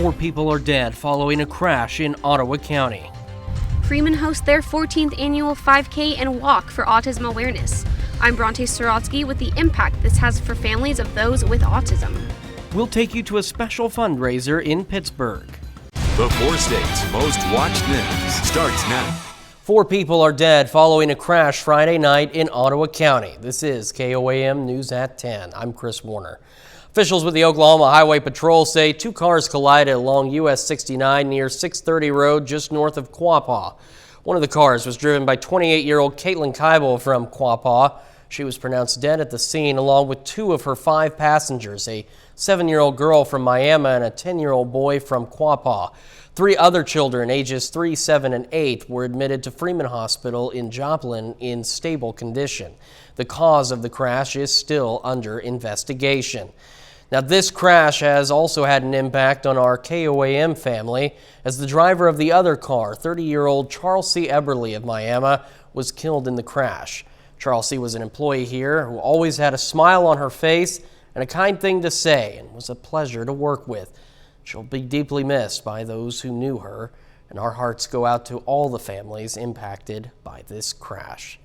4 people are dead following a crash in Ottawa County. Freeman hosts their 14th annual 5K and walk for autism awareness. I'm Bronte Sorotsky with the impact this has for families of those with autism. We'll take you to a special fundraiser in Pittsburgh. The 4 states' most watched news starts now. 4 people are dead following a crash Friday night in Ottawa County. This is KOAM News at 10. I'm Chris Warner. Officials with the Oklahoma Highway Patrol say 2 cars collided along US 69 near 630 Road just north of Quapaw. One of the cars was driven by 28-year-old Caitlin Keibel from Quapaw. She was pronounced dead at the scene along with 2 of her 5 passengers, a 7-year-old girl from Miami and a 10-year-old boy from Quapaw. 3 other children, ages 3, 7, and 8, were admitted to Freeman Hospital in Joplin in stable condition. The cause of the crash is still under investigation. Now, this crash has also had an impact on our KOAM family, as the driver of the other car, 30-year-old Charles C. Eberly of Miami, was killed in the crash. Charles C. was an employee here who always had a smile on her face and a kind thing to say, and was a pleasure to work with. She'll be deeply missed by those who knew her, and our hearts go out to all the families impacted by this crash.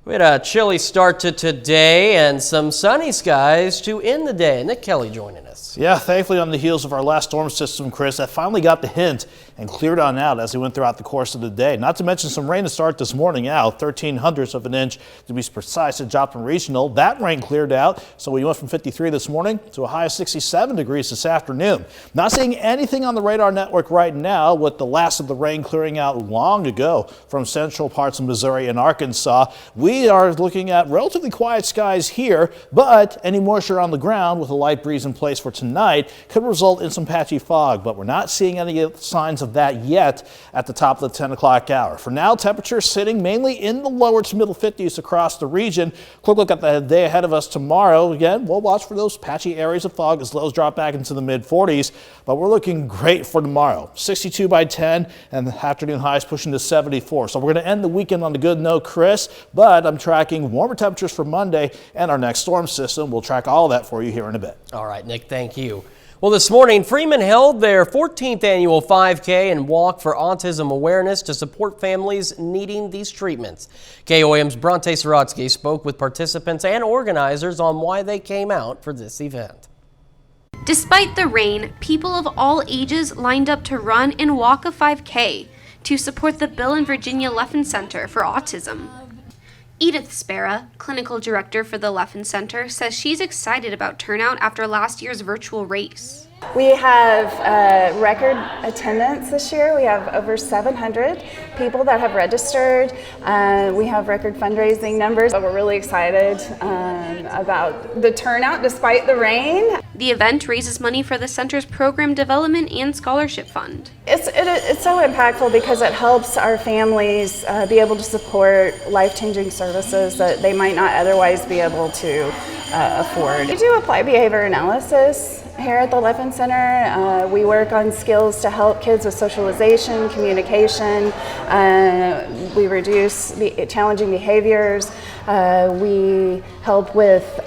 We had a chilly start to today and some sunny skies to end the day. Nick Kelly joining us. Yeah, thankfully on the heels of our last storm system, Chris, that finally got the hint and cleared on out as we went throughout the course of the day. Not to mention some rain to start this morning out, 0.13 of an inch to be precise at Joplin Regional. That rain cleared out, so we went from 53 this morning to a high of 67 degrees this afternoon. Not seeing anything on the radar network right now with the last of the rain clearing out long ago from central parts of Missouri and Arkansas. We are looking at relatively quiet skies here, but any moisture on the ground with a light breeze in place for tonight could result in some patchy fog, but we're not seeing any signs of that yet at the top of the 10 o'clock hour. For now, temperatures sitting mainly in the lower to middle 50s across the region. Quick look at the day ahead of us tomorrow. Again, we'll watch for those patchy areas of fog as lows drop back into the mid 40s, but we're looking great for tomorrow. 62 by 10 and the afternoon highs pushing to 74. So we're going to end the weekend on a good note, Chris, but I'm tracking warmer temperatures for Monday and our next storm system. We'll track all that for you here in a bit. All right, Nick, thank you. Well, this morning, Freeman held their 14th annual 5K and walk for autism awareness to support families needing these treatments. KOAM's Bronte Sorotsky spoke with participants and organizers on why they came out for this event. Despite the rain, people of all ages lined up to run and walk a 5K to support the Bill and Virginia Leffen Center for Autism. Edith Spera, clinical director for the Leffen Center, says she's excited about turnout after last year's virtual race. We have record attendance this year. We have over 700 people that have registered. We have record fundraising numbers, but we're really excited about the turnout despite the rain. The event raises money for the center's program development and scholarship fund. It's so impactful because it helps our families be able to support life-changing services that they might not otherwise be able to afford. We do applied behavior analysis here at the Leffen Center. We work on skills to help kids with socialization, communication. We reduce challenging behaviors. We help with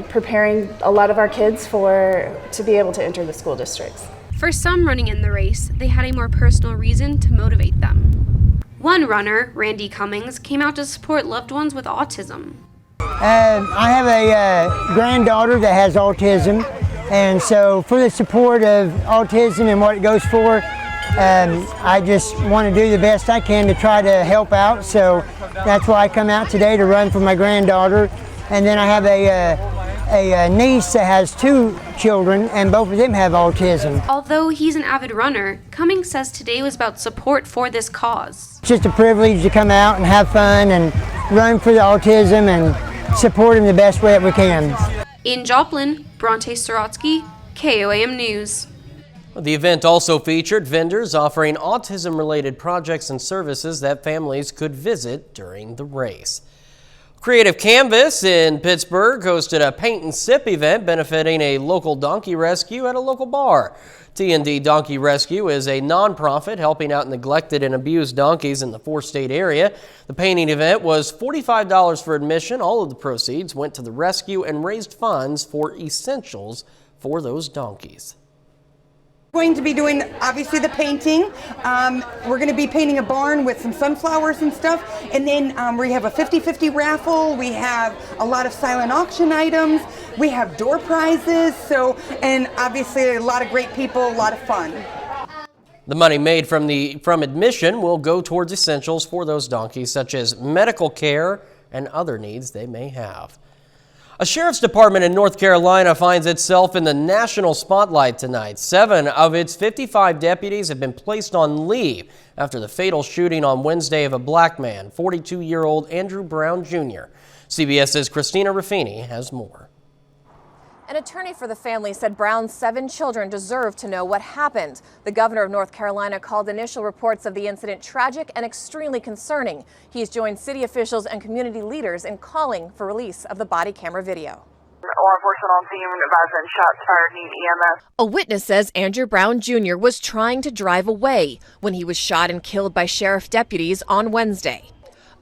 preparing a lot of our kids to be able to enter the school districts. For some running in the race, they had a more personal reason to motivate them. One runner, Randy Cummings, came out to support loved ones with autism. I have a granddaughter that has autism, and so for the support of autism and what it goes for, I just want to do the best I can to try to help out. So that's why I come out today to run for my granddaughter. And then I have a niece that has 2 children, and both of them have autism. Although he's an avid runner, Cummings says today was about support for this cause. It's just a privilege to come out and have fun and run for the autism and support him the best way that we can. In Joplin, Bronte Sorotsky, KOAM News. The event also featured vendors offering autism-related projects and services that families could visit during the race. Creative Canvas in Pittsburgh hosted a paint and sip event benefiting a local donkey rescue at a local bar. T&D Donkey Rescue is a nonprofit helping out neglected and abused donkeys in the 4-state area. The painting event was $45 for admission. All of the proceeds went to the rescue and raised funds for essentials for those donkeys. Going to be doing, obviously, the painting. We're going to be painting a barn with some sunflowers and stuff. And then we have a 50-50 raffle. We have a lot of silent auction items. We have door prizes. And obviously a lot of great people, a lot of fun. The money made from admission will go towards essentials for those donkeys, such as medical care and other needs they may have. A sheriff's department in North Carolina finds itself in the national spotlight tonight. 7 of its 55 deputies have been placed on leave after the fatal shooting on Wednesday of a black man, 42-year-old Andrew Brown Jr. CBS's Christina Ruffini has more. An attorney for the family said Brown's 7 children deserve to know what happened. The governor of North Carolina called initial reports of the incident tragic and extremely concerning. He's joined city officials and community leaders in calling for release of the body camera video. Law enforcement on scene advising shots fired, need EMS. A witness says Andrew Brown Jr. was trying to drive away when he was shot and killed by sheriff deputies on Wednesday.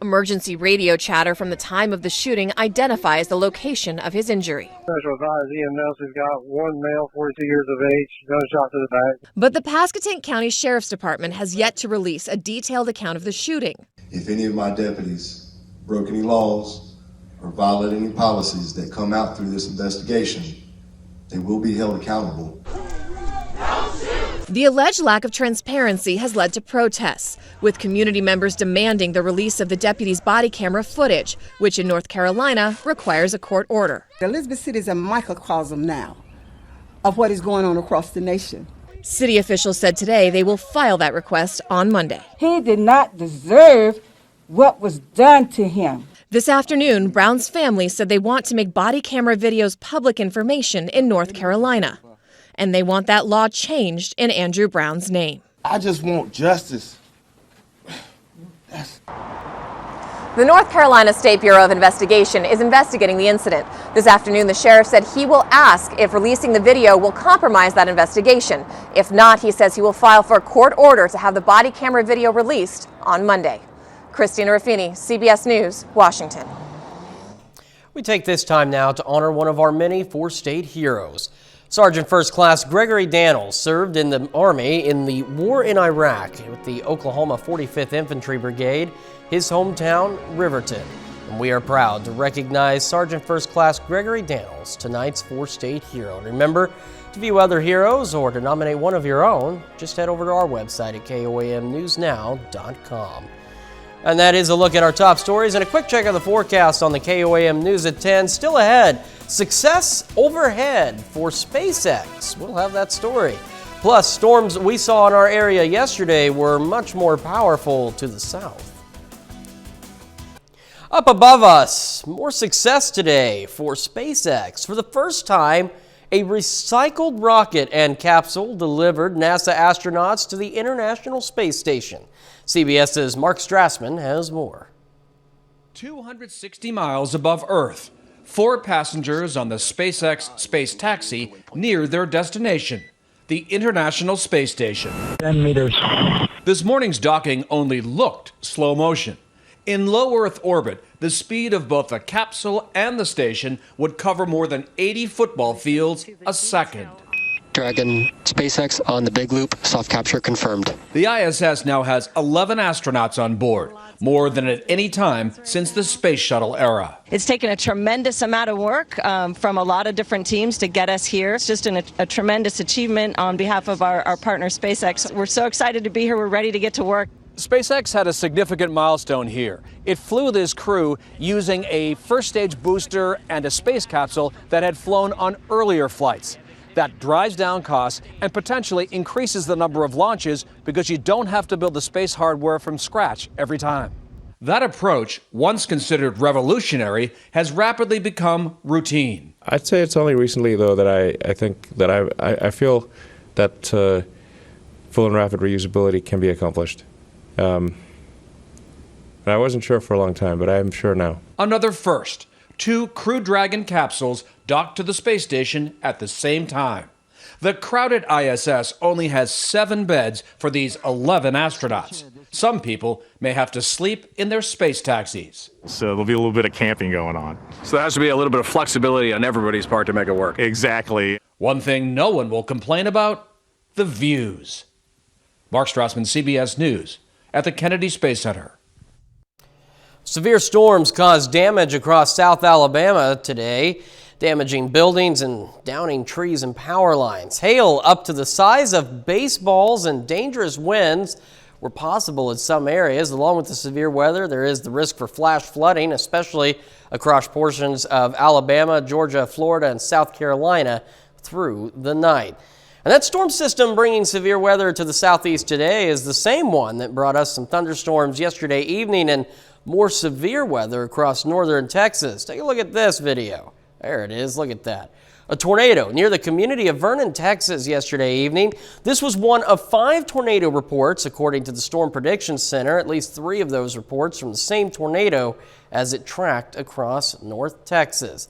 Emergency radio chatter from the time of the shooting identifies the location of his injury. Special advisor EMS has got one male, 42 years of age, gunshot to the back. But the Pasquotank County Sheriff's Department has yet to release a detailed account of the shooting. If any of my deputies broke any laws or violated any policies that come out through this investigation, they will be held accountable. The alleged lack of transparency has led to protests, with community members demanding the release of the deputy's body camera footage, which in North Carolina requires a court order. Elizabeth City is a microcosm now of what is going on across the nation. City officials said today they will file that request on Monday. He did not deserve what was done to him. This afternoon, Brown's family said they want to make body camera videos public information in North Carolina. And they want that law changed in Andrew Brown's name. I just want justice. The North Carolina State Bureau of Investigation is investigating the incident. This afternoon, the sheriff said he will ask if releasing the video will compromise that investigation. If not, he says he will file for a court order to have the body camera video released on Monday. Christina Ruffini, CBS News, Washington. We take this time now to honor one of our many 4-state heroes. Sergeant First Class Gregory Daniels served in the Army in the war in Iraq with the Oklahoma 45th Infantry Brigade, his hometown, Riverton. And we are proud to recognize Sergeant First Class Gregory Daniels, tonight's 4-state hero. And remember, to view other heroes or to nominate one of your own, just head over to our website at KOAMNewsNow.com. And that is a look at our top stories and a quick check of the forecast on the KOAM News at 10. Still ahead, success overhead for SpaceX. We'll have that story. Plus, storms we saw in our area yesterday were much more powerful to the south. Up above us, more success today for SpaceX. For the first time, a recycled rocket and capsule delivered NASA astronauts to the International Space Station. CBS's Mark Strassman has more. 260 miles above Earth, 4 passengers on the SpaceX space taxi near their destination, the International Space Station. 10 meters. This morning's docking only looked slow motion. In low Earth orbit, the speed of both the capsule and the station would cover more than 80 football fields a second. Dragon SpaceX on the big loop, soft capture confirmed. The ISS now has 11 astronauts on board, more than at any time since the space shuttle era. It's taken a tremendous amount of work from a lot of different teams to get us here. It's just a tremendous achievement on behalf of our partner SpaceX. We're so excited to be here. We're ready to get to work. SpaceX had a significant milestone here. It flew this crew using a first-stage booster and a space capsule that had flown on earlier flights. That drives down costs and potentially increases the number of launches because you don't have to build the space hardware from scratch every time. That approach, once considered revolutionary, has rapidly become routine. I'd say it's only recently, though, that I think that I feel that full and rapid reusability can be accomplished. And I wasn't sure for a long time, but I am sure now. Another first. 2 Crew Dragon capsules docked to the space station at the same time. The crowded ISS only has 7 beds for these 11 astronauts. Some people may have to sleep in their space taxis. So there'll be a little bit of camping going on. So there has to be a little bit of flexibility on everybody's part to make it work. Exactly. One thing no one will complain about, the views. Mark Strassman, CBS News, at the Kennedy Space Center. Severe storms caused damage across South Alabama today, damaging buildings and downing trees and power lines. Hail up to the size of baseballs and dangerous winds were possible in some areas. Along with the severe weather, there is the risk for flash flooding, especially across portions of Alabama, Georgia, Florida, and South Carolina through the night. And that storm system bringing severe weather to the southeast today is the same one that brought us some thunderstorms yesterday evening and more severe weather across northern Texas. Take a look at this video. There it is. Look at that. A tornado near the community of Vernon, Texas yesterday evening. This was one of 5 tornado reports, according to the Storm Prediction Center. At least 3 of those reports from the same tornado as it tracked across North Texas.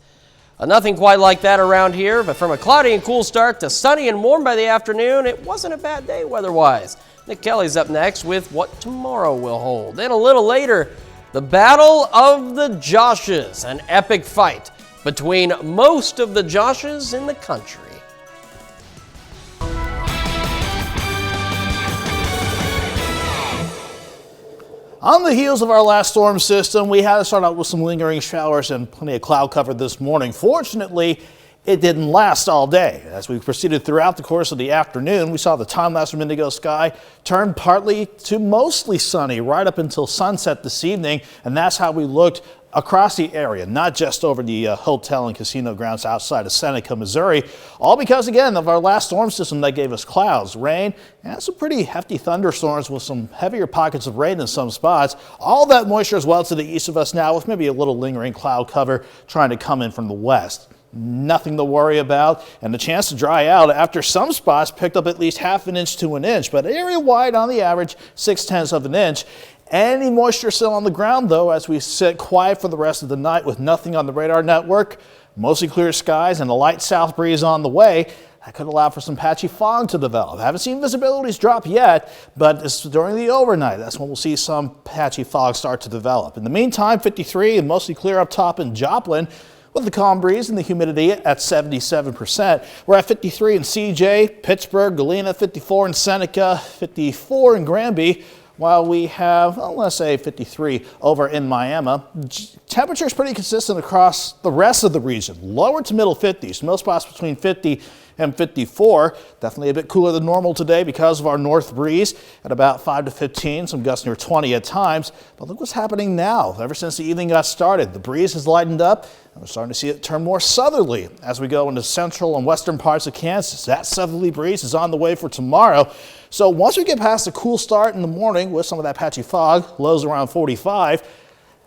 Nothing quite like that around here, but from a cloudy and cool start to sunny and warm by the afternoon, it wasn't a bad day weather-wise. Nick Kelly's up next with what tomorrow will hold. Then a little later, the Battle of the Joshes, an epic fight between most of the Joshes in the country. On the heels of our last storm system, we had to start out with some lingering showers and plenty of cloud cover this morning. Fortunately, it didn't last all day. As we proceeded throughout the course of the afternoon, we saw the time-lapse from indigo sky turn partly to mostly sunny right up until sunset this evening, and that's how we looked across the area, not just over the hotel and casino grounds outside of Seneca, Missouri, all because, again, of our last storm system that gave us clouds, rain, and some pretty hefty thunderstorms with some heavier pockets of rain in some spots. All that moisture is well to the east of us now, with maybe a little lingering cloud cover trying to come in from the west. Nothing to worry about, and the chance to dry out after some spots picked up at least half an inch to an inch, but area-wide on the average 0.6 of an inch. Any moisture still on the ground, though, as we sit quiet for the rest of the night with nothing on the radar network, mostly clear skies and a light south breeze on the way. That could allow for some patchy fog to develop. Haven't seen visibilities drop yet, but it's during the overnight. That's when we'll see some patchy fog start to develop. In the meantime, 53 and mostly clear up top in Joplin, with the calm breeze and the humidity at 77%. We're at 53 in CJ, Pittsburgh, Galena, 54 in Seneca, 54 in Granby, while we have, well, let's say 53 over in Miami. Temperature is pretty consistent across the rest of the region. Lower to middle 50s, most spots between 50 and 54. Definitely a bit cooler than normal today because of our north breeze at about 5 to 15, some gusts near 20 at times. But look what's happening now. Ever since the evening got started, the breeze has lightened up, and we're starting to see it turn more southerly as we go into central and western parts of Kansas. That southerly breeze is on the way for tomorrow. So once we get past the cool start in the morning with some of that patchy fog, lows around 45,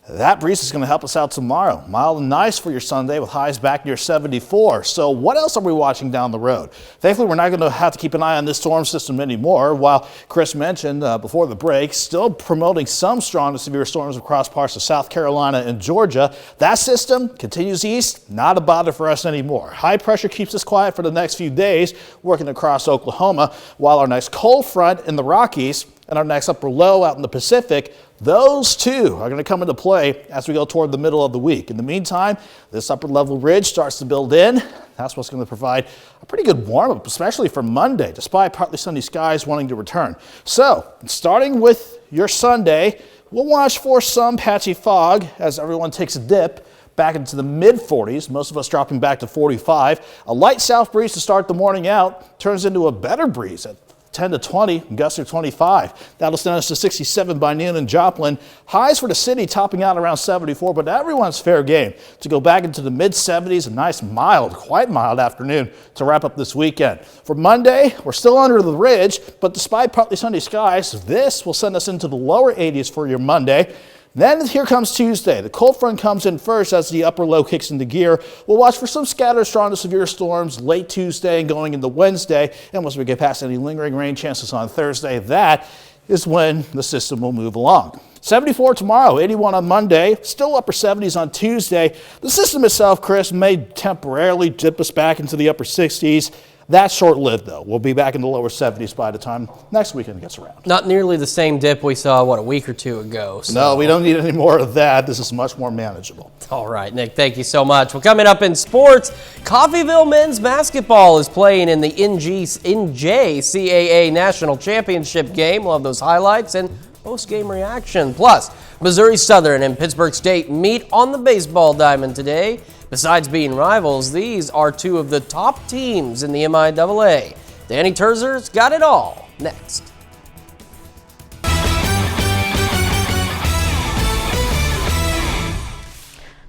that breeze is going to help us out tomorrow. Mild and nice for your Sunday with highs back near 74. So what else are we watching down the road? Thankfully, we're not going to have to keep an eye on this storm system anymore. While Chris mentioned before the break, still promoting some strong to severe storms across parts of South Carolina and Georgia. That system continues east, not a bother for us anymore. High pressure keeps us quiet for the next few days, working across Oklahoma, while our next cold front in the Rockies and our next upper low out in the Pacific, those two are going to come into play as we go toward the middle of the week. In the meantime, this upper level ridge starts to build in. That's what's going to provide a pretty good warm-up, especially for Monday, despite partly sunny skies wanting to return. So, starting with your Sunday, we'll watch for some patchy fog as everyone takes a dip back into the mid-40s, most of us dropping back to 45. A light south breeze to start the morning out turns into a better breeze at 10 to 20, gusts are 25. That'll send us to 67 by noon in Joplin. Highs for the city topping out around 74, but everyone's fair game to go back into the mid-70s. A nice mild, quite mild afternoon to wrap up this weekend. For Monday, we're still under the ridge, but despite partly sunny skies, this will send us into the lower 80s for your Monday. Then here comes Tuesday. The cold front comes in first as the upper low kicks into gear. We'll watch for some scattered strong to severe storms late Tuesday and going into Wednesday. And once we get past any lingering rain chances on Thursday, that is when the system will move along. 74 tomorrow, 81 on Monday, still upper 70s on Tuesday. The system itself, Chris, may temporarily dip us back into the upper 60s That's short-lived, though. We'll be back in the lower 70s by the time next weekend gets around. Not nearly the same dip we saw, a week or two ago. So. No, we don't need any more of that. This is much more manageable. All right, Nick, thank you so much. Well, coming up in sports, Coffeyville men's basketball is playing in the NJCAA National Championship game. We'll have those highlights and post-game reaction. Plus, Missouri Southern and Pittsburg State meet on the baseball diamond today. Besides being rivals, these are two of the top teams in the MIAA. Danny Terzer's got it all next.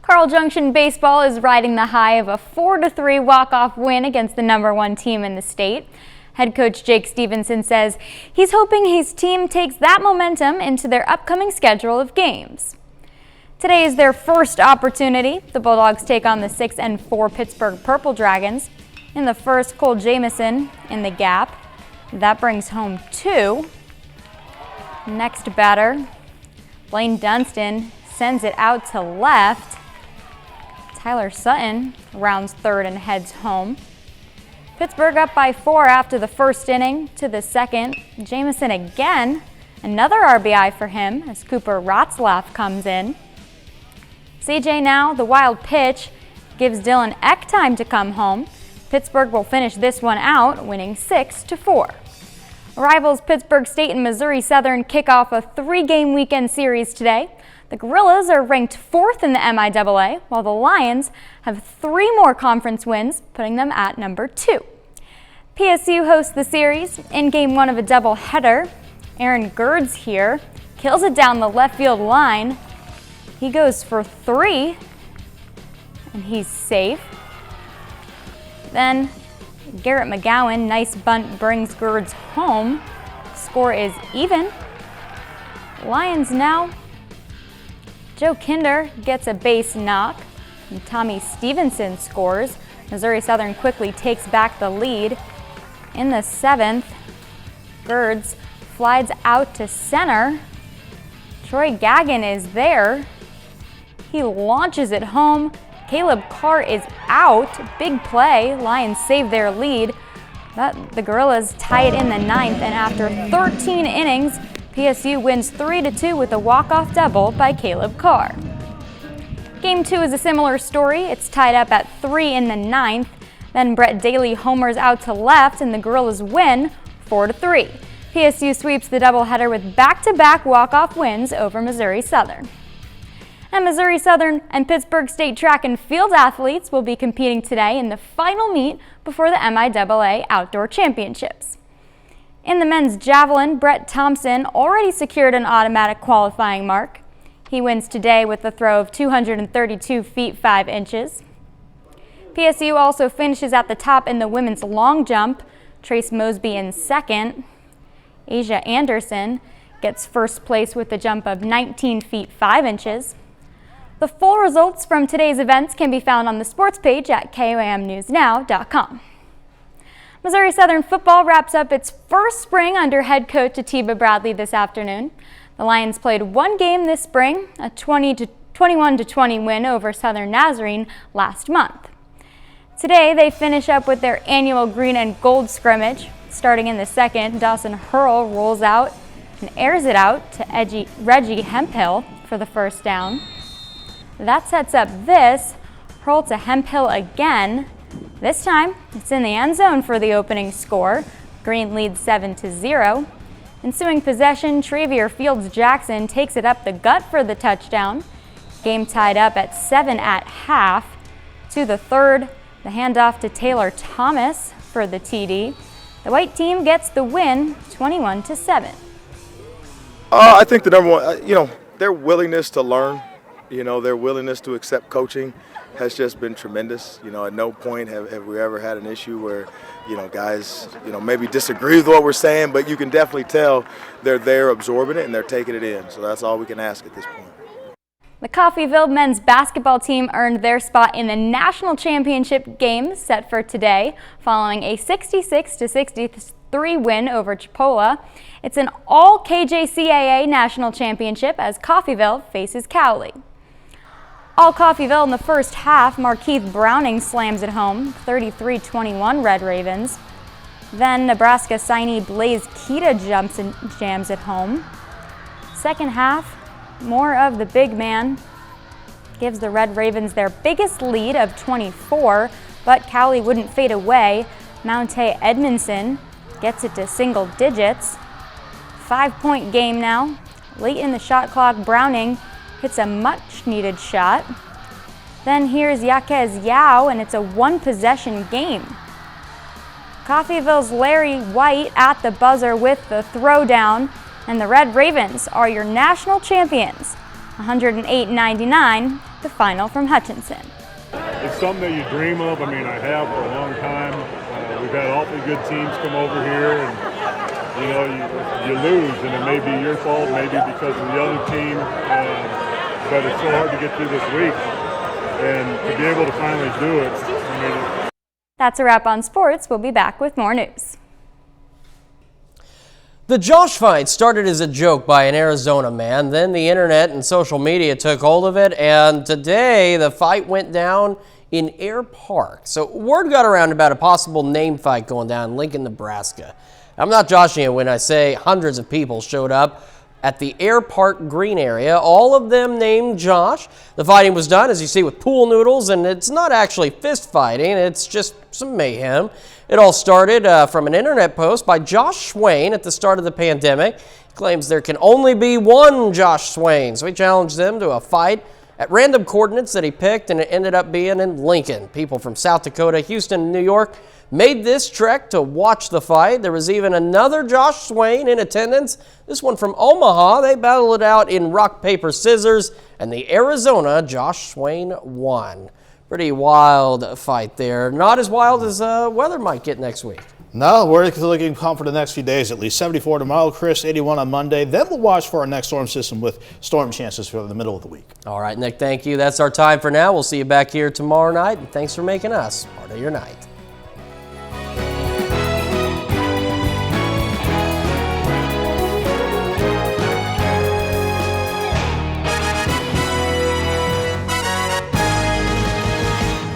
Carl Junction baseball is riding the high of a 4-3 walk-off win against the #1 team in the state. Head coach Jake Stevenson says he's hoping his team takes that momentum into their upcoming schedule of games. Today is their first opportunity. The Bulldogs take on the 6-4 Pittsburgh Purple Dragons. In the first, Cole Jamison in the gap. That brings home 2. Next batter, Blaine Dunstan sends it out to left. Tyler Sutton rounds third and heads home. Pittsburgh up by 4 after the first inning. To the second, Jamison again. Another RBI for him as Cooper Ratzlaff comes in. CJ now, the wild pitch, gives Dylan Eck time to come home. Pittsburgh will finish this one out, winning 6-4. Rivals Pittsburg State and Missouri Southern kick off a 3-game weekend series today. The Gorillas are ranked 4th in the MIAA, while the Lions have 3 more conference wins, putting them at number 2. PSU hosts the series in Game 1 of a doubleheader. Aaron Gerds here kills it down the left field line. He goes for 3, and he's safe. Then Garrett McGowan, nice bunt, brings Gerds home. Score is even. Lions now. Joe Kinder gets a base knock, and Tommy Stevenson scores. Missouri Southern quickly takes back the lead. In the 7th, Gerds flies out to center. Troy Gagnon is there. He launches it home. Caleb Carr is out. Big play. Lions save their lead. But the Gorillas tie it in the 9th, and after 13 innings, PSU wins 3-2 with a walk-off double by Caleb Carr. Game 2 is a similar story. It's tied up at 3 in the 9th. Then Brett Daly homers out to left, and the Gorillas win 4-3. PSU sweeps the doubleheader with back-to-back walk-off wins over Missouri Southern. And Missouri Southern and Pittsburg State track and field athletes will be competing today in the final meet before the MIAA Outdoor Championships. In the men's javelin, Brett Thompson already secured an automatic qualifying mark. He wins today with a throw of 232 feet 5 inches. PSU also finishes at the top in the women's long jump. Trace Mosby in second. Asia Anderson gets first place with a jump of 19 feet 5 inches. The full results from today's events can be found on the sports page at KOAMNewsNow.com. Missouri Southern football wraps up its first spring under head coach Atiba Bradley this afternoon. The Lions played one game this spring, a 21-20 win over Southern Nazarene last month. Today they finish up with their annual green and gold scrimmage. Starting in the second, Dawson Hurl rolls out and airs it out to Reggie Hemphill for the first down. That sets up this. Hurl to Hemphill again. This time, it's in the end zone for the opening score. Green leads 7-0. Ensuing possession, Travier Fields-Jackson takes it up the gut for the touchdown. Game tied up at 7 at half. To the third, the handoff to Taylor Thomas for the TD. The white team gets the win, 21-7. I think the number one, their willingness to learn, their willingness to accept coaching has just been tremendous. At no point have we ever had an issue where, guys, maybe disagree with what we're saying, but you can definitely tell they're there absorbing it and they're taking it in. So that's all we can ask at this point. The Coffeyville men's basketball team earned their spot in the national championship game set for today, following a 66-63 win over Chipola. It's an all-KJCAA national championship as Coffeyville faces Cowley. All Coffeyville in the first half. Markeith Browning slams it home, 33-21 Red Ravens. Then Nebraska signee Blaze Keita jams it home. Second half, more of the big man gives the Red Ravens their biggest lead of 24, but Cowley wouldn't fade away. Mounte Edmondson gets it to single digits. 5-point game now. Late in the shot clock, Browning hits a much-needed shot. Then here's Yaquez Yao, and it's a one-possession game. Coffeyville's Larry White at the buzzer with the throwdown, and the Red Ravens are your national champions. 108-99, the final from Hutchinson. It's something that you dream of. I mean, I have for a long time. We've had awfully good teams come over here, and you know, you lose, and it may be your fault, maybe because of the other team, but it's so hard to get through this week, and to be able to finally do it, I mean, That's a wrap on sports. We'll be back with more news. The Josh fight started as a joke by an Arizona man. Then the internet and social media took hold of it, and today the fight went down in Air Park. So word got around about a possible name fight going down in Lincoln, Nebraska. I'm not joshing you when I say hundreds of people showed up at the Air Park Green area, all of them named Josh. The fighting was done, as you see, with pool noodles, and it's not actually fist fighting, it's just some mayhem. It all started from an internet post by Josh Swain at the start of the pandemic. He claims there can only be one Josh Swain, so he challenged them to a fight at random coordinates that he picked, and it ended up being in Lincoln. People from South Dakota, Houston, and New York made this trek to watch the fight. There was even another Josh Swain in attendance, this one from Omaha. They battled it out in rock, paper, scissors, and the Arizona Josh Swain won. Pretty wild fight there. Not as wild as weather might get next week. No, we're looking calm for the next few days at least. 74 tomorrow, Chris, 81 on Monday. Then we'll watch for our next storm system with storm chances for the middle of the week. All right, Nick, thank you. That's our time for now. We'll see you back here tomorrow night. And thanks for making us part of your night.